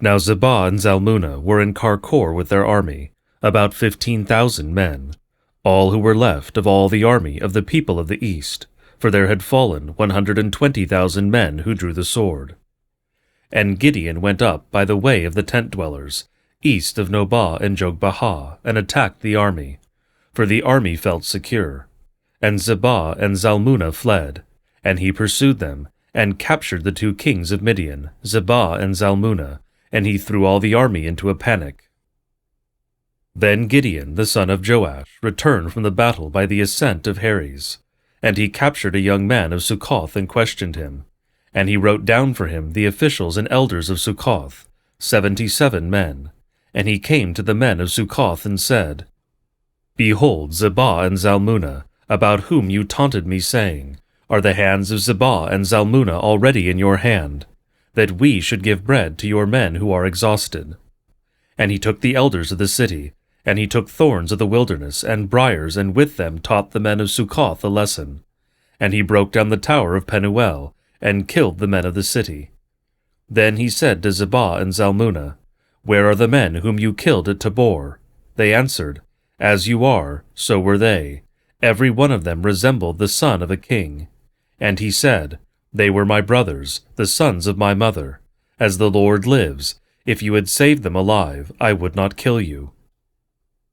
Now Zebah and Zalmunna were in Karkor with their army, about 15,000 men, all who were left of all the army of the people of the east, for there had fallen 120,000 men who drew the sword. And Gideon went up by the way of the tent-dwellers, east of Nobah and Jogbehah, and attacked the army, for the army felt secure. And Zebah and Zalmunna fled, and he pursued them, and captured the 2 kings of Midian, Zebah and Zalmunna, and he threw all the army into a panic. Then Gideon the son of Joash returned from the battle by the ascent of Heres, and he captured a young man of Succoth and questioned him. And he wrote down for him the officials and elders of Succoth, 77 men. And he came to the men of Succoth and said, Behold, Zebah and Zalmunna, about whom you taunted me, saying, Are the hands of Zebah and Zalmunna already in your hand, that we should give bread to your men who are exhausted? And he took the elders of the city, and he took thorns of the wilderness and briars, and with them taught the men of Succoth a lesson. And he broke down the tower of Penuel, and killed the men of the city. Then he said to Zebah and Zalmunna, Where are the men whom you killed at Tabor? They answered, As you are, so were they. Every one of them resembled the son of a king. And he said, They were my brothers, the sons of my mother. As the Lord lives, if you had saved them alive, I would not kill you.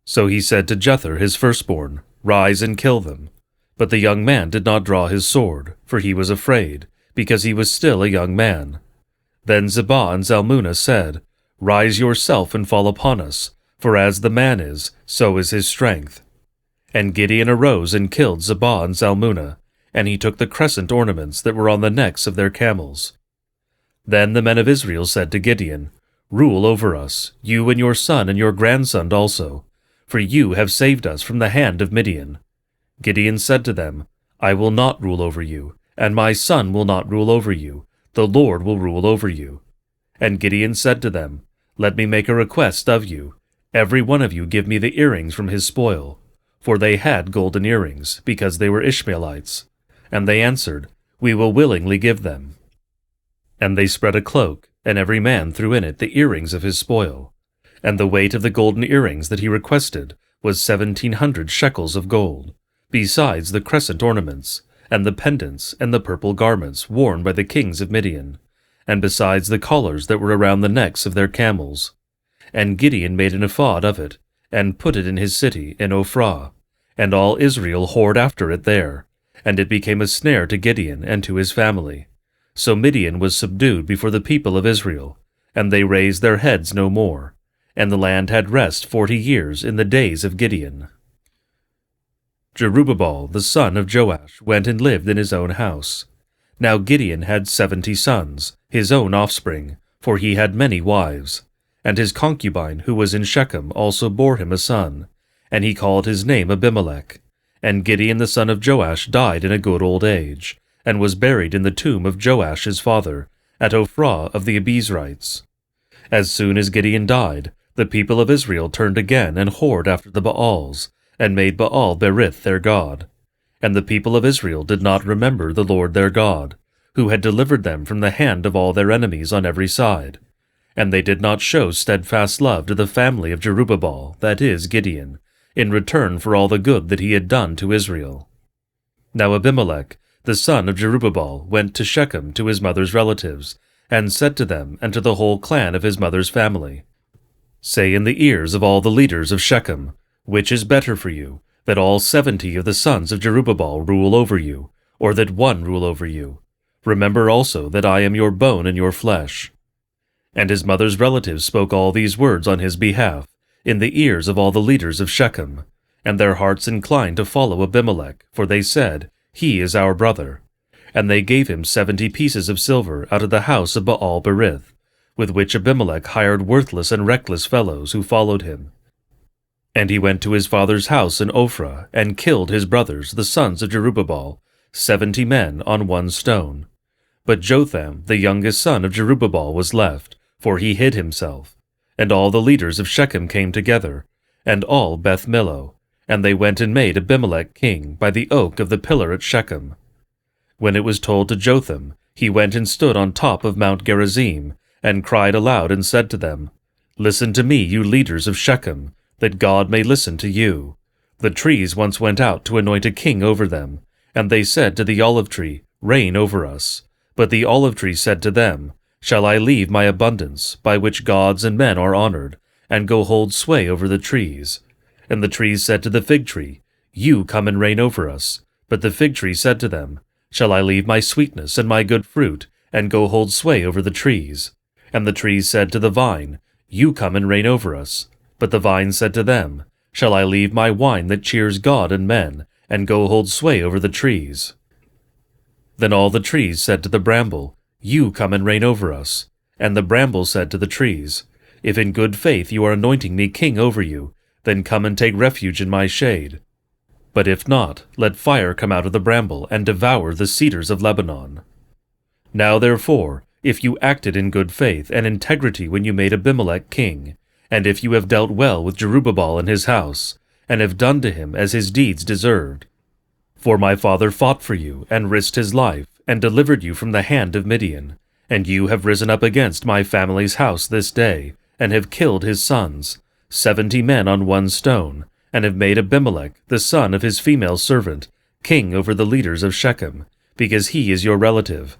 So he said to Jephthah his firstborn, Rise and kill them. But the young man did not draw his sword, for he was afraid, because he was still a young man. Then Zebah and Zalmunna said, Rise yourself and fall upon us, for as the man is, so is his strength. And Gideon arose and killed Zebah and Zalmunna, and he took the crescent ornaments that were on the necks of their camels. Then the men of Israel said to Gideon, Rule over us, you and your son and your grandson also, for you have saved us from the hand of Midian. Gideon said to them, I will not rule over you, and my son will not rule over you. The Lord will rule over you. And Gideon said to them, Let me make a request of you. Every one of you give me the earrings from his spoil. For they had golden earrings, because they were Ishmaelites. And they answered, We will willingly give them. And they spread a cloak, and every man threw in it the earrings of his spoil. And the weight of the golden earrings that he requested was 1,700 shekels of gold, besides the crescent ornaments, and the pendants, and the purple garments worn by the kings of Midian, and besides the collars that were around the necks of their camels. And Gideon made an ephod of it, and put it in his city in Ophrah, and all Israel whored after it there, and it became a snare to Gideon and to his family. So Midian was subdued before the people of Israel, and they raised their heads no more, and the land had rest 40 years in the days of Gideon. Jerubbaal the son of Joash went and lived in his own house. Now Gideon had 70 sons, his own offspring, for he had many wives. And his concubine who was in Shechem also bore him a son, and he called his name Abimelech. And Gideon the son of Joash died in a good old age, and was buried in the tomb of Joash his father, at Ophrah of the Abiezrites. As soon as Gideon died, the people of Israel turned again and whored after the Baals, and made Baal Berith their god. And the people of Israel did not remember the Lord their God, who had delivered them from the hand of all their enemies on every side. And they did not show steadfast love to the family of Jerubbaal, that is, Gideon, in return for all the good that he had done to Israel. Now Abimelech, the son of Jerubbaal, went to Shechem to his mother's relatives, and said to them and to the whole clan of his mother's family, Say in the ears of all the leaders of Shechem, which is better for you, that all 70 of the sons of Jerubbaal rule over you, or that one rule over you? Remember also that I am your bone and your flesh. And his mother's relatives spoke all these words on his behalf, in the ears of all the leaders of Shechem, and their hearts inclined to follow Abimelech, for they said, He is our brother. And they gave him 70 pieces of silver out of the house of Baal Berith, with which Abimelech hired worthless and reckless fellows who followed him. And he went to his father's house in Ophrah, and killed his brothers, the sons of Jerubbaal, 70 men on one stone. But Jotham, the youngest son of Jerubbaal, was left, for he hid himself. And all the leaders of Shechem came together, and all Beth Millo, and they went and made Abimelech king by the oak of the pillar at Shechem. When it was told to Jotham, he went and stood on top of Mount Gerizim, and cried aloud and said to them, Listen to me, you leaders of Shechem, that God may listen to you. The trees once went out to anoint a king over them, and they said to the olive tree, Reign over us. But the olive tree said to them, Shall I leave my abundance, by which gods and men are honored, and go hold sway over the trees? And the trees said to the fig tree, You come and reign over us. But the fig tree said to them, Shall I leave my sweetness and my good fruit, and go hold sway over the trees? And the trees said to the vine, You come and reign over us. But the vine said to them, Shall I leave my wine that cheers God and men, and go hold sway over the trees? Then all the trees said to the bramble, You come and reign over us. And the bramble said to the trees, If in good faith you are anointing me king over you, then come and take refuge in my shade. But if not, let fire come out of the bramble and devour the cedars of Lebanon. Now therefore, if you acted in good faith and integrity when you made Abimelech king, and if you have dealt well with Jerubbaal and his house, and have done to him as his deeds deserved, for my father fought for you, and risked his life, and delivered you from the hand of Midian, and you have risen up against my family's house this day, and have killed his sons, 70 men on one stone, and have made Abimelech, the son of his female servant, king over the leaders of Shechem, because he is your relative.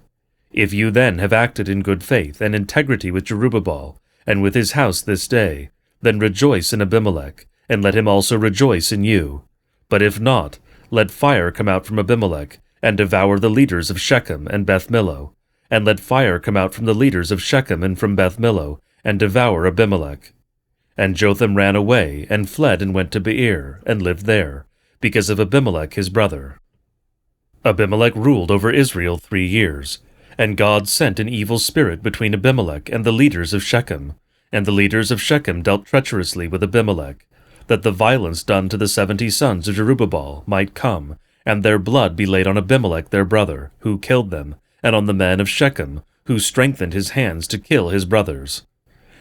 If you then have acted in good faith and integrity with Jerubbaal, and with his house this day, then rejoice in Abimelech, and let him also rejoice in you. But if not, let fire come out from Abimelech, and devour the leaders of Shechem and Beth Millo, and let fire come out from the leaders of Shechem and from Beth Millo, and devour Abimelech. And Jotham ran away, and fled and went to Beer, and lived there, because of Abimelech his brother. Abimelech ruled over Israel 3 years, and God sent an evil spirit between Abimelech and the leaders of Shechem, and the leaders of Shechem dealt treacherously with Abimelech, that the violence done to the 70 sons of Jerubbaal might come, and their blood be laid on Abimelech their brother, who killed them, and on the men of Shechem, who strengthened his hands to kill his brothers.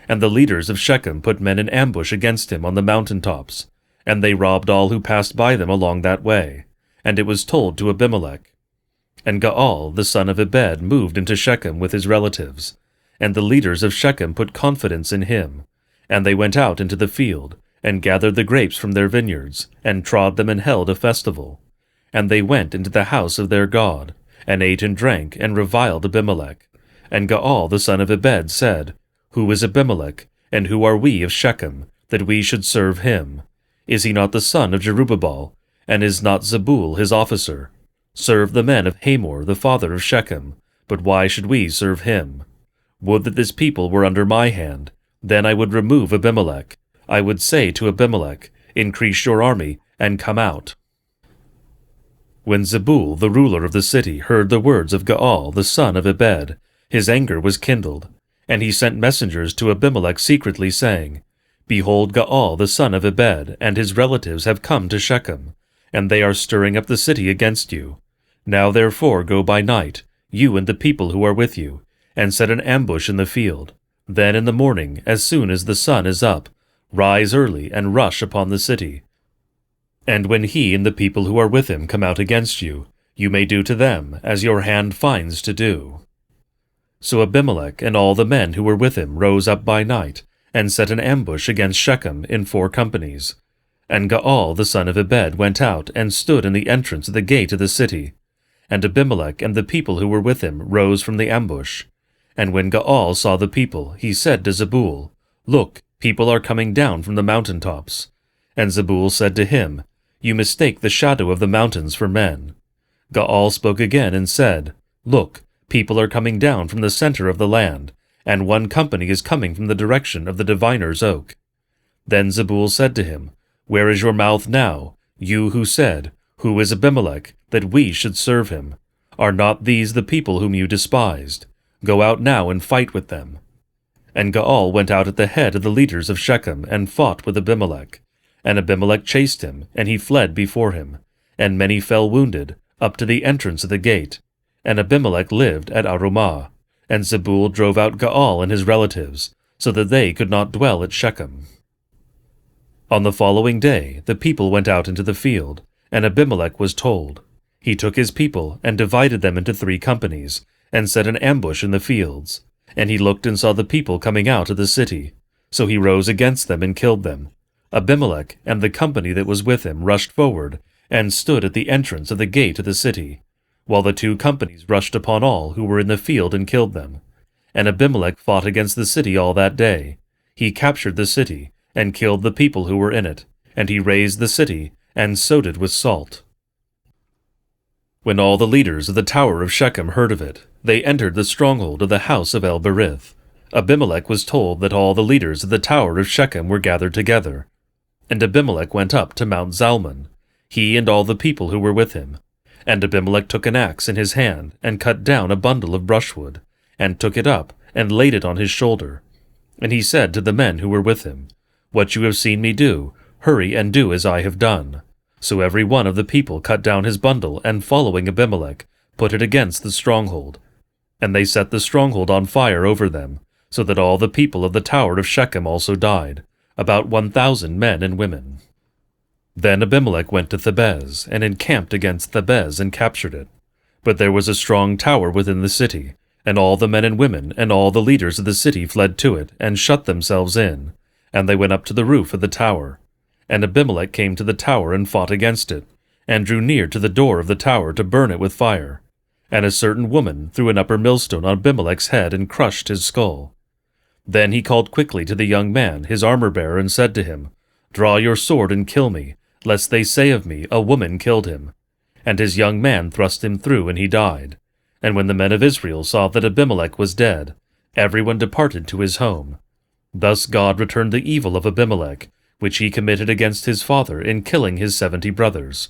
And the leaders of Shechem put men in ambush against him on the mountain tops, and they robbed all who passed by them along that way. And it was told to Abimelech. And Gaal the son of Ebed moved into Shechem with his relatives, and the leaders of Shechem put confidence in him. And they went out into the field, and gathered the grapes from their vineyards, and trod them and held a festival. And they went into the house of their God, and ate and drank, and reviled Abimelech. And Gaal the son of Ebed said, Who is Abimelech, and who are we of Shechem, that we should serve him? Is he not the son of Jerubbaal, and is not Zebul his officer? Serve the men of Hamor the father of Shechem, but why should we serve him? Would that this people were under my hand, then I would remove Abimelech. I would say to Abimelech, Increase your army, and come out. When Zebul the ruler of the city heard the words of Gaal the son of Ebed, his anger was kindled, and he sent messengers to Abimelech secretly, saying, Behold, Gaal the son of Ebed and his relatives have come to Shechem, and they are stirring up the city against you. Now therefore go by night, you and the people who are with you, and set an ambush in the field. Then in the morning, as soon as the sun is up, rise early and rush upon the city. And when he and the people who are with him come out against you, you may do to them as your hand finds to do. So Abimelech and all the men who were with him rose up by night, and set an ambush against Shechem in 4 companies. And Gaal the son of Ebed went out and stood in the entrance of the gate of the city. And Abimelech and the people who were with him rose from the ambush. And when Gaal saw the people, he said to Zebul, Look, people are coming down from the mountain tops. And Zebul said to him, You mistake the shadow of the mountains for men. Gaal spoke again and said, Look, people are coming down from the center of the land, and 1 company is coming from the direction of the diviner's oak. Then Zebul said to him, Where is your mouth now, you who said, Who is Abimelech, that we should serve him? Are not these the people whom you despised? Go out now and fight with them. And Gaal went out at the head of the leaders of Shechem, and fought with Abimelech. And Abimelech chased him, and he fled before him. And many fell wounded, up to the entrance of the gate. And Abimelech lived at Arumah. And Zebul drove out Gaal and his relatives, so that they could not dwell at Shechem. On the following day the people went out into the field, and Abimelech was told. He took his people, and divided them into 3 companies, and set an ambush in the fields. And he looked and saw the people coming out of the city. So he rose against them and killed them. Abimelech and the company that was with him rushed forward, and stood at the entrance of the gate of the city, while the 2 companies rushed upon all who were in the field and killed them. And Abimelech fought against the city all that day. He captured the city, and killed the people who were in it, and he razed the city, and sowed it with salt. When all the leaders of the tower of Shechem heard of it, they entered the stronghold of the house of El-Berith. Abimelech was told that all the leaders of the tower of Shechem were gathered together. And Abimelech went up to Mount Zalmon, he and all the people who were with him. And Abimelech took an axe in his hand, and cut down a bundle of brushwood, and took it up, and laid it on his shoulder. And he said to the men who were with him, "What you have seen me do, hurry and do as I have done." So every one of the people cut down his bundle, and following Abimelech, put it against the stronghold. And they set the stronghold on fire over them, so that all the people of the tower of Shechem also died, about 1,000 men and women. Then Abimelech went to Thebez, and encamped against Thebez, and captured it. But there was a strong tower within the city, and all the men and women and all the leaders of the city fled to it, and shut themselves in. And they went up to the roof of the tower. And Abimelech came to the tower and fought against it, and drew near to the door of the tower to burn it with fire. And a certain woman threw an upper millstone on Abimelech's head and crushed his skull. Then he called quickly to the young man, his armor-bearer, and said to him, "Draw your sword and kill me, lest they say of me, a woman killed him." And his young man thrust him through, and he died. And when the men of Israel saw that Abimelech was dead, everyone departed to his home. Thus God returned the evil of Abimelech, which he committed against his father in killing his 70 brothers.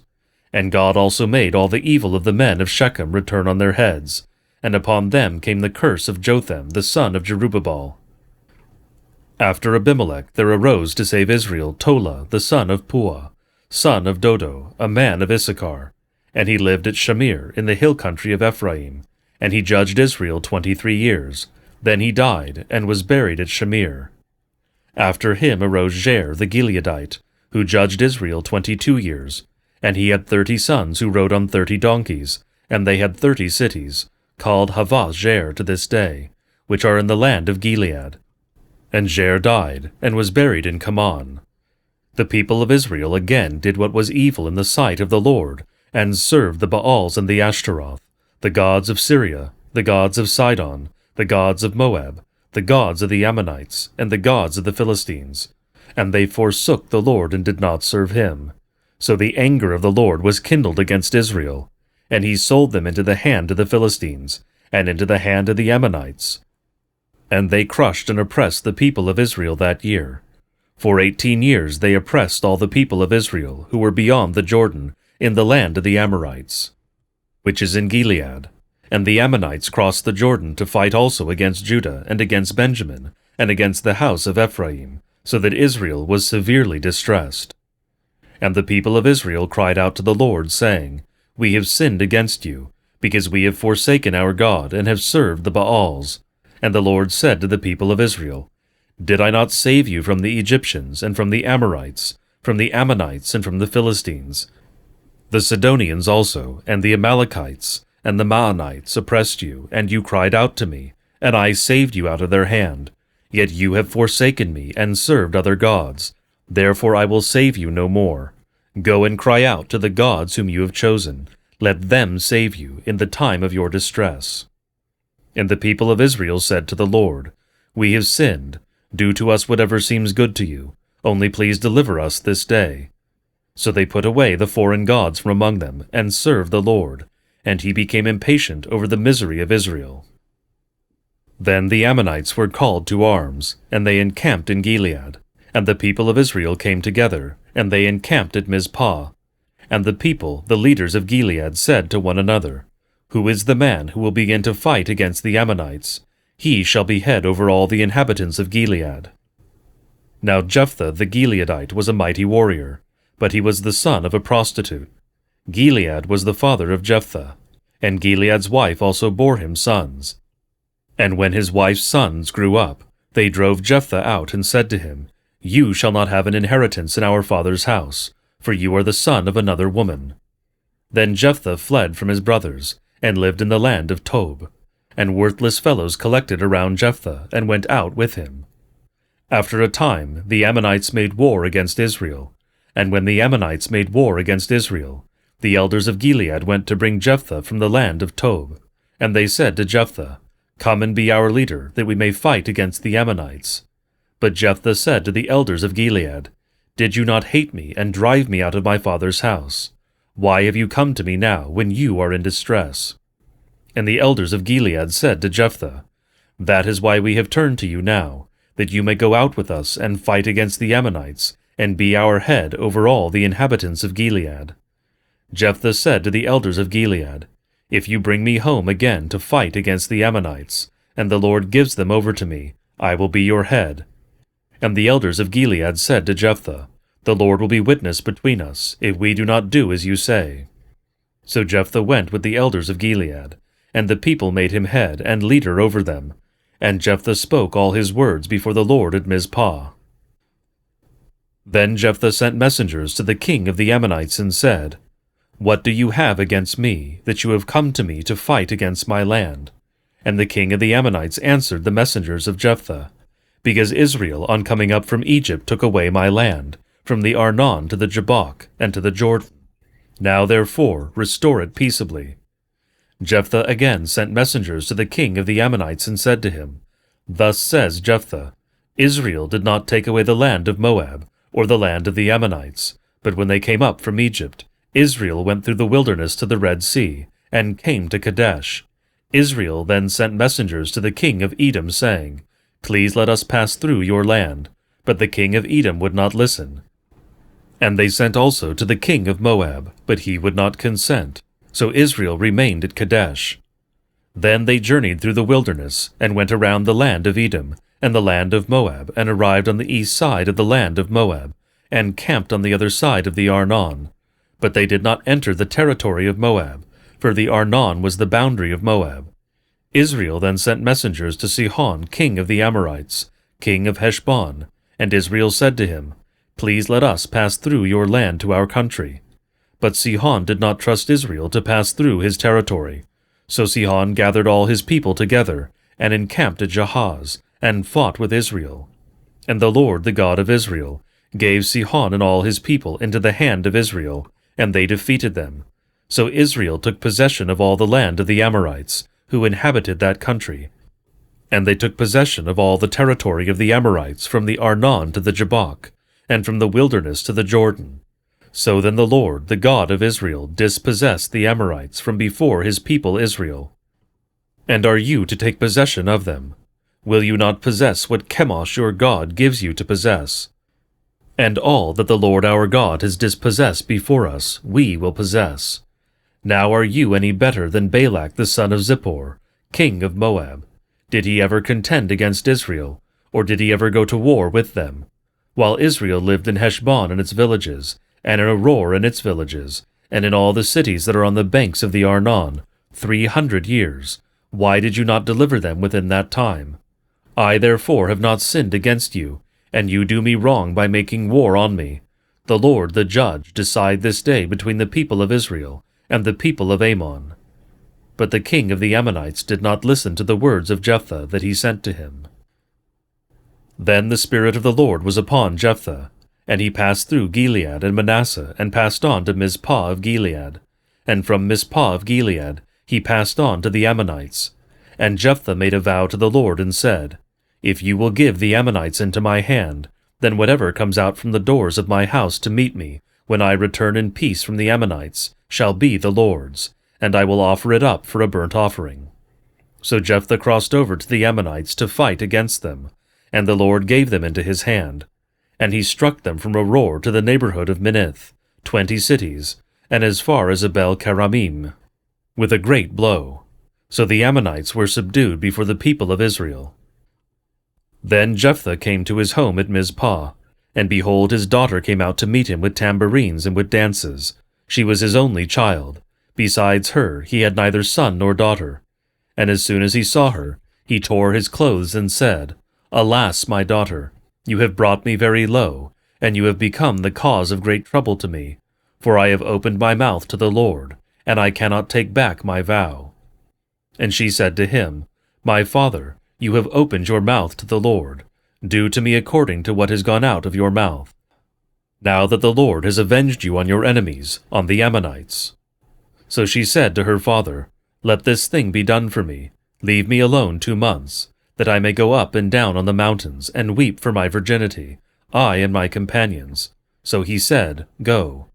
And God also made all the evil of the men of Shechem return on their heads, and upon them came the curse of Jotham the son of Jerubbaal. After Abimelech there arose to save Israel Tola the son of Puah, son of Dodo, a man of Issachar. And he lived at Shamir in the hill country of Ephraim, and he judged Israel 23 years. Then he died, and was buried at Shamir. After him arose Jair the Gileadite, who judged Israel 22 years. And he had 30 sons who rode on 30 donkeys, and they had 30 cities, called Havoth Jair to this day, which are in the land of Gilead. And Jair died, and was buried in Kaman. The people of Israel again did what was evil in the sight of the Lord, and served the Baals and the Ashtaroth, the gods of Syria, the gods of Sidon, the gods of Moab, the gods of the Ammonites, and the gods of the Philistines. And they forsook the Lord and did not serve him. So the anger of the Lord was kindled against Israel, and he sold them into the hand of the Philistines, and into the hand of the Ammonites. And they crushed and oppressed the people of Israel that year. For 18 years they oppressed all the people of Israel, who were beyond the Jordan, in the land of the Amorites, which is in Gilead. And the Ammonites crossed the Jordan to fight also against Judah, and against Benjamin, and against the house of Ephraim, so that Israel was severely distressed. And the people of Israel cried out to the Lord, saying, "We have sinned against you, because we have forsaken our God, and have served the Baals." And the Lord said to the people of Israel, "Did I not save you from the Egyptians, and from the Amorites, from the Ammonites, and from the Philistines? The Sidonians also, and the Amalekites, and the Maonites oppressed you, and you cried out to me, and I saved you out of their hand. Yet you have forsaken me, and served other gods. Therefore I will save you no more. Go and cry out to the gods whom you have chosen. Let them save you in the time of your distress." And the people of Israel said to the Lord, "We have sinned. Do to us whatever seems good to you. Only please deliver us this day." So they put away the foreign gods from among them, and served the Lord, and he became impatient over the misery of Israel. Then the Ammonites were called to arms, and they encamped in Gilead. And the people of Israel came together, and they encamped at Mizpah. And the people, the leaders of Gilead, said to one another, "Who is the man who will begin to fight against the Ammonites? He shall be head over all the inhabitants of Gilead." Now Jephthah the Gileadite was a mighty warrior, but he was the son of a prostitute. Gilead was the father of Jephthah, and Gilead's wife also bore him sons. And when his wife's sons grew up, they drove Jephthah out and said to him, "You shall not have an inheritance in our father's house, for you are the son of another woman." Then Jephthah fled from his brothers, and lived in the land of Tob. and worthless fellows collected around Jephthah and went out with him. After a time the Ammonites made war against Israel, and when the Ammonites made war against Israel, the elders of Gilead went to bring Jephthah from the land of Tob, and they said to Jephthah, "Come and be our leader, that we may fight against the Ammonites." But Jephthah said to the elders of Gilead, "Did you not hate me and drive me out of my father's house? Why have you come to me now, when you are in distress?" And the elders of Gilead said to Jephthah, "That is why we have turned to you now, that you may go out with us and fight against the Ammonites, and be our head over all the inhabitants of Gilead." Jephthah said to the elders of Gilead, "If you bring me home again to fight against the Ammonites, and the Lord gives them over to me, I will be your head." And the elders of Gilead said to Jephthah, "The Lord will be witness between us, if we do not do as you say." So Jephthah went with the elders of Gilead, and the people made him head and leader over them. And Jephthah spoke all his words before the Lord at Mizpah. Then Jephthah sent messengers to the king of the Ammonites and said, "What do you have against me, that you have come to me to fight against my land?" And the king of the Ammonites answered the messengers of Jephthah, "Because Israel on coming up from Egypt took away my land, from the Arnon to the Jabbok, and to the Jordan. Now therefore restore it peaceably." Jephthah again sent messengers to the king of the Ammonites and said to him, "Thus says Jephthah, Israel did not take away the land of Moab, or the land of the Ammonites, but when they came up from Egypt, Israel went through the wilderness to the Red Sea, and came to Kadesh. Israel then sent messengers to the king of Edom, saying, Please let us pass through your land. But the king of Edom would not listen. And they sent also to the king of Moab, but he would not consent. So Israel remained at Kadesh. Then they journeyed through the wilderness, and went around the land of Edom, and the land of Moab, and arrived on the east side of the land of Moab, and camped on the other side of the Arnon. But they did not enter the territory of Moab, for the Arnon was the boundary of Moab. Israel then sent messengers to Sihon, king of the Amorites, king of Heshbon, and Israel said to him, Please let us pass through your land to our country. But Sihon did not trust Israel to pass through his territory. So Sihon gathered all his people together, and encamped at Jahaz, and fought with Israel. And the Lord, the God of Israel, gave Sihon and all his people into the hand of Israel, and they defeated them. So Israel took possession of all the land of the Amorites, who inhabited that country. And they took possession of all the territory of the Amorites from the Arnon to the Jabbok, and from the wilderness to the Jordan. So then the Lord, the God of Israel, dispossessed the Amorites from before his people Israel. And are you to take possession of them? Will you not possess what Chemosh your God gives you to possess? And all that the Lord our God has dispossessed before us, we will possess. Now are you any better than Balak the son of Zippor, king of Moab? Did he ever contend against Israel, or did he ever go to war with them? While Israel lived in Heshbon and its villages, and in Aroer and its villages, and in all the cities that are on the banks of the Arnon, 300 years, why did you not deliver them within that time? I therefore have not sinned against you, and you do me wrong by making war on me. The Lord, the judge, decide this day between the people of Israel and the people of Ammon. But the king of the Ammonites did not listen to the words of Jephthah that he sent to him. Then the Spirit of the Lord was upon Jephthah, and he passed through Gilead and Manasseh, and passed on to Mizpah of Gilead. And from Mizpah of Gilead he passed on to the Ammonites. And Jephthah made a vow to the Lord, and said, If you will give the Ammonites into my hand, then whatever comes out from the doors of my house to meet me, when I return in peace from the Ammonites, shall be the Lord's, and I will offer it up for a burnt offering. So Jephthah crossed over to the Ammonites to fight against them, and the Lord gave them into his hand. And he struck them from Aroer to the neighborhood of Minnith, 20 cities, and as far as Abel-Keramim, with a great blow. So the Ammonites were subdued before the people of Israel. Then Jephthah came to his home at Mizpah, and behold, his daughter came out to meet him with tambourines and with dances. She was his only child. Besides her, he had neither son nor daughter. And as soon as he saw her, he tore his clothes and said, Alas, my daughter, you have brought me very low, and you have become the cause of great trouble to me. For I have opened my mouth to the Lord, and I cannot take back my vow. And she said to him, My father, you have opened your mouth to the Lord. Do to me according to what has gone out of your mouth. Now that the Lord has avenged you on your enemies, on the Ammonites. So she said to her father, Let this thing be done for me. Leave me alone 2 months, that I may go up and down on the mountains and weep for my virginity, I and my companions. So he said, Go.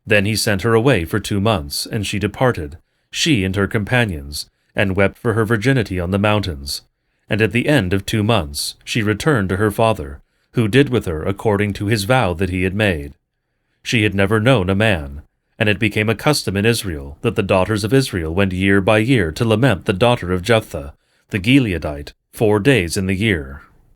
Then he sent her away for 2 months, and she departed, she and her companions, and wept for her virginity on the mountains. And at the end of 2 months she returned to her father, who did with her according to his vow that he had made. She had never known a man, and it became a custom in Israel that the daughters of Israel went year by year to lament the daughter of Jephthah, the Gileadite, 4 days in the year.